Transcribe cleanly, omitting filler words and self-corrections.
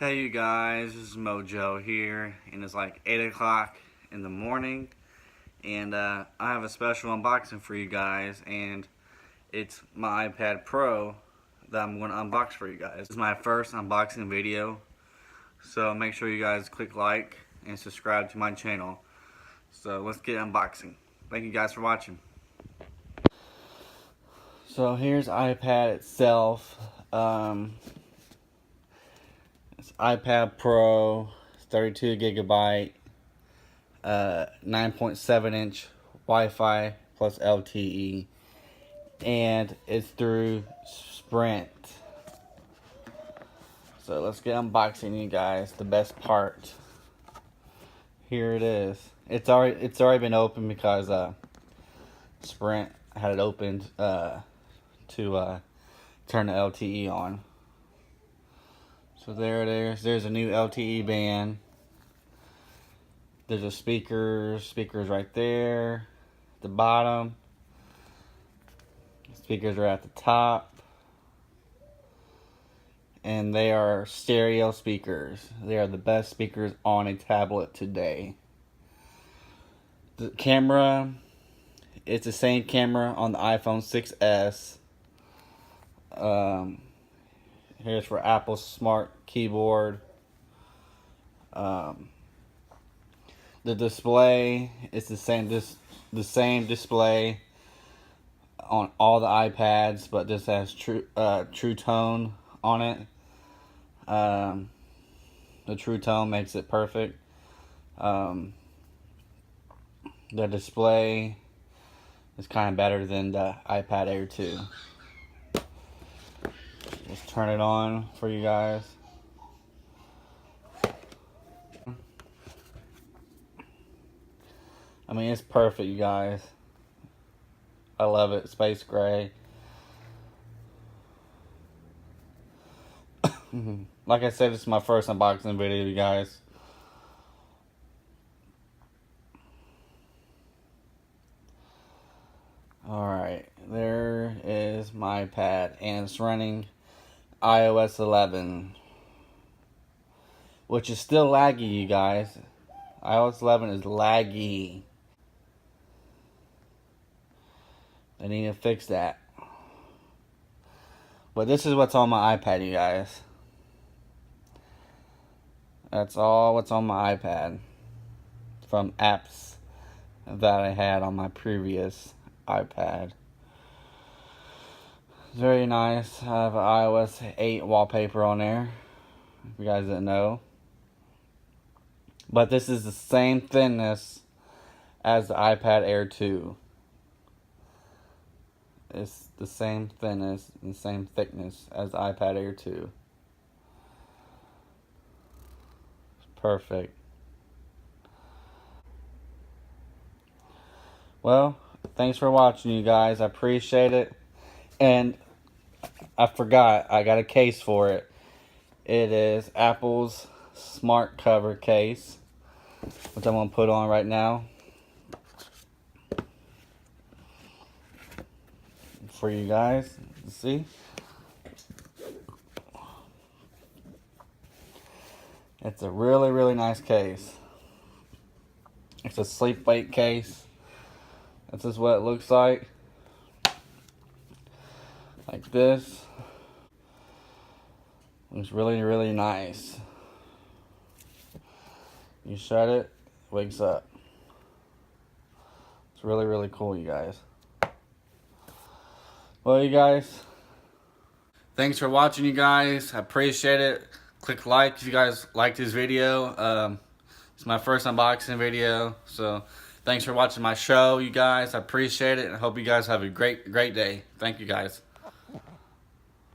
Hey you guys, this is Mojo here, and it's like 8 o'clock in the morning, and I have a special unboxing for you guys, and it's my iPad Pro that I'm going to unbox for you guys. This is my first unboxing video, so make sure you guys click like and subscribe to my channel. So let's get unboxing. Thank you guys for watching. So here's iPad itself. It's iPad Pro, 32 gigabyte, 9.7 inch Wi-Fi plus LTE, and it's through Sprint. So let's get unboxing, you guys. The best part. Here it is. It's already been opened because Sprint had it opened to turn the LTE on. So there it is. There's a new LTE band. There's a speakers right there. At the bottom. Speakers are at the top. And they are stereo speakers. They are the best speakers on a tablet today. The camera, it's the same camera on the iPhone 6s. Here's for Apple's smart keyboard. The display is the same display on all the iPads, but this has True Tone on it. The True Tone makes it perfect. The display is kind of better than the iPad Air 2. Let's turn it on for you guys. I mean, it's perfect, you guys. I love it. Space gray. Like I said, this is my first unboxing video, you guys. Alright, there is my iPad, and it's running iOS 11, which is still laggy, you guys. iOS 11 is laggy. They need to fix that. But this is what's on my iPad, you guys. That's all what's on my iPad from apps that I had on my previous iPad. It's very nice. I have an iOS 8 wallpaper on there, if you guys didn't know. But this is the same thinness as the iPad Air 2. It's the same thinness and the same thickness as the iPad Air 2. It's perfect. Well, thanks for watching, you guys. I appreciate it. And I forgot, I got a case for it. It is Apple's smart cover case, which I'm going to put on right now for you guys to see. It's a really, really nice case. It's a sleep weight case. This is what it looks like. Like this. It's really, really nice. You shut it, wakes up. It's really, really cool, you guys. Well, you guys, thanks for watching, you guys. I appreciate it. Click like if you guys like this video. It's my first unboxing video, so thanks for watching my show, you guys. I appreciate it, and I hope you guys have a great day. Thank you, guys.